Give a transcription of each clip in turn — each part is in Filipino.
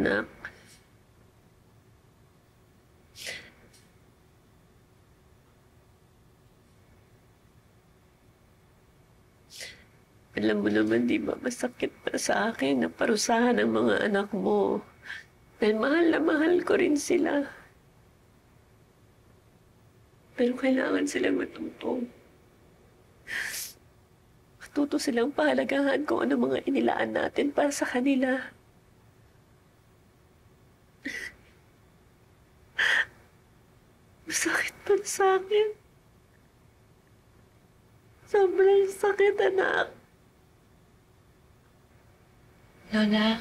Nak. Alam mo naman, di ba, masakit para sa akin na parusahan ang mga anak mo. Dahil mahal na mahal ko rin sila. Pero kailangan silang matuto. Matuto silang pahalagahan kung ano mga inilaan natin para sa kanila. Masakit para sa akin. Sobrang sakit, anak. Lola.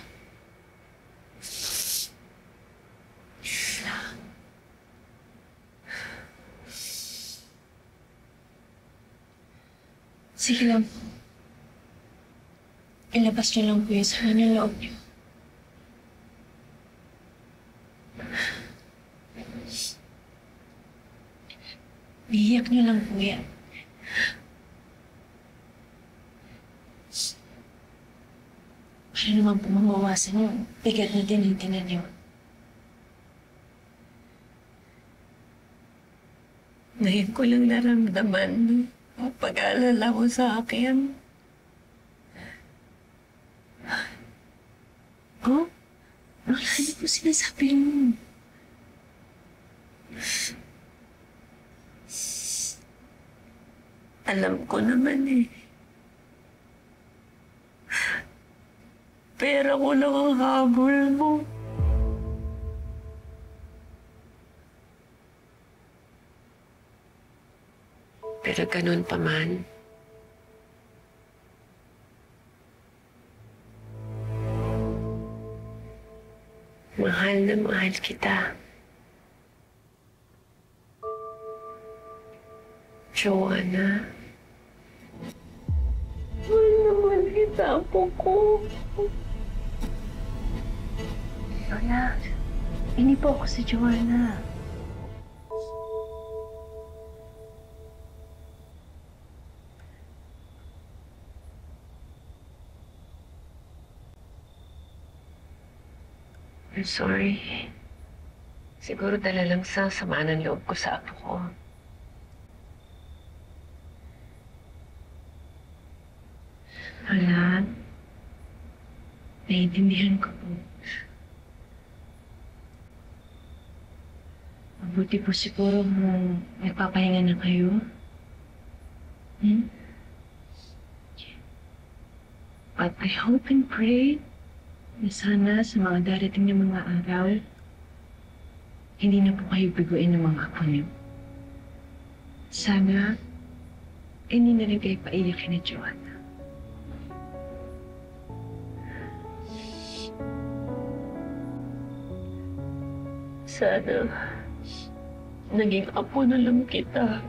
Sige lang. Ilabas niyo lang po yung sama ng loob niyo. Iiyak niyo lang po yan. Para naman po mabawasan yung bigat na tinitinan niyo. Ngayon ko lang naramdaman ang pag-aalala mo sa akin. Oh? Lola, ano po sinasabi mo? Alam ko naman eh. Pera ko lang ang habol mo. Pero ganun pa man, mahal na mahal kita. Joanna. Mahal na mahal kita, apo ko. Lola, hindi po ako si Joanna. I'm sorry. Siguro dala lang sa sama ng loob ko sa apo ko. Lola, naiintindihan ko po. Mabuti po siguro kung nagpapahinga na kayo. But I hope and pray na sana sa mga darating na mga araw, hindi na po kayo biguin ng mga apo niyo. Sana, hindi na rin kayo paiyakin ni Joanna. Sana, naging apo na lang kita.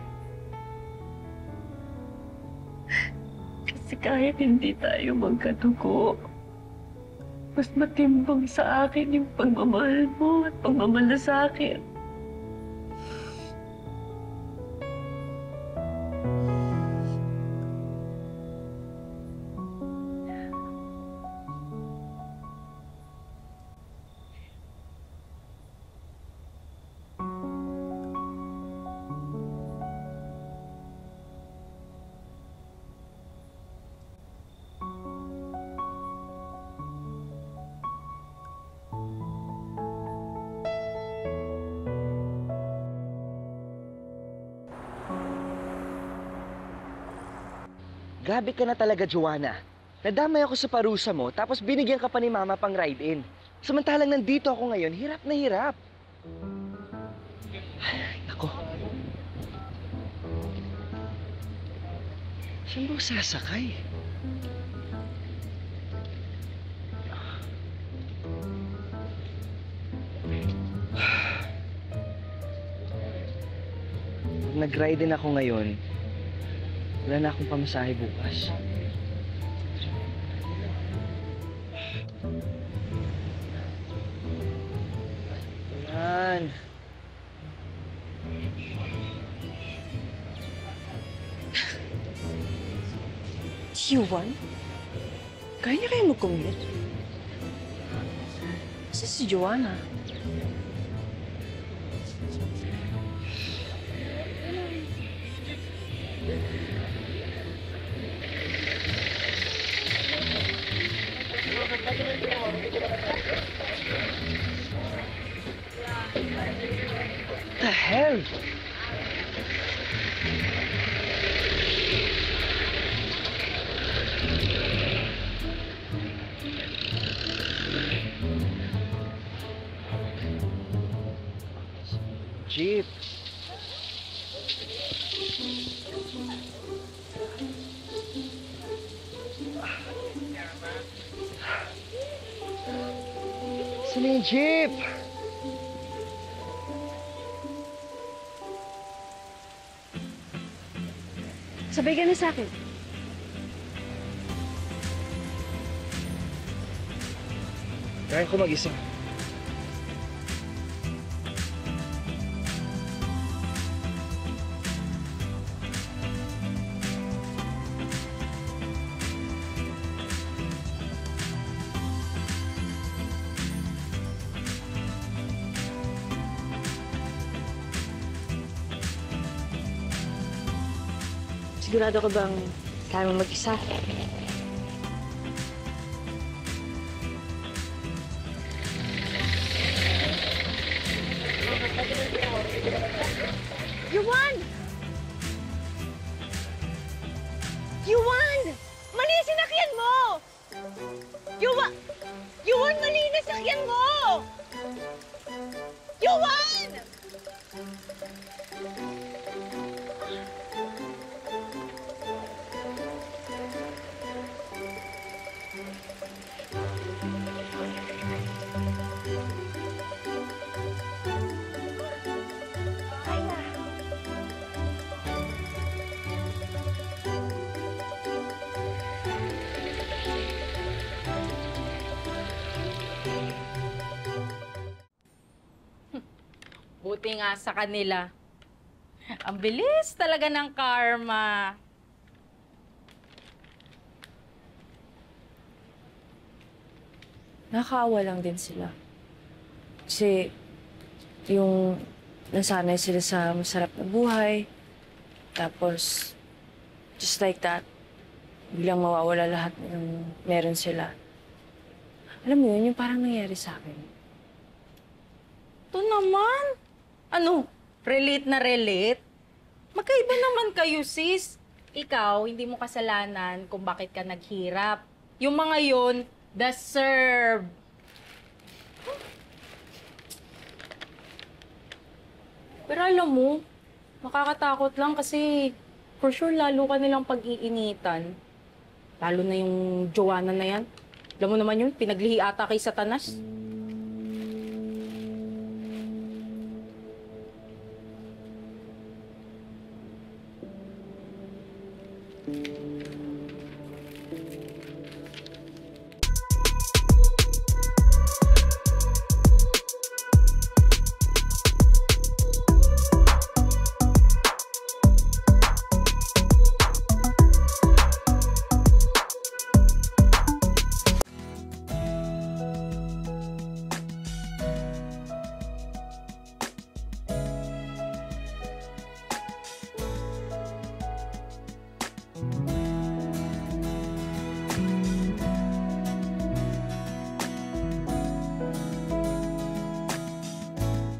Kasi kahit hindi tayo magkadugo, mas matimbang sa akin yung pagmamahal mo at pagmamahal sa akin. Grabe ka na talaga, Joanna. Nadamay ako sa parusa mo, tapos binigyan ka pa ni Mama pang ride-in. Samantalang nandito ako ngayon, hirap na hirap. Ay, nako. Saan mo sasakay? Pag nag-ride-in ako ngayon, wala na akong pamasahe bukas. Ayan. Yuan? Kaya niya kayo mag-commute? Kasi si Joanna. The hell? Jeep. Saan na yung jeep? Sabay ka na sa akin. Kaya ko mag-isa. Sigurado ka bang kaya mo mag-isa? Yuan! Yuan! Mali yung sinakyan mo! Yuan! Yuan, mali yung nasakyan mo! Yuan! Buti nga sa kanila. Ang bilis talaga ng karma. Nakakaawa lang din sila. Kasi yung nasanay sila sa masarap na buhay, tapos just like that, biglang mawawala lahat ng meron sila. Alam mo yun, yung parang nangyari sa akin. Ito naman. Ano? Relate na relate? Magkaiba naman kayo, sis. Ikaw, hindi mo kasalanan kung bakit ka naghirap. Yung mga yon, deserve. Pero alam mo, nakakatakot lang kasi for sure lalo ka nilang pag-iinitan. Lalo na yung Joanna na yan. Alam mo naman yun, pinaglihi ata kay Satanas.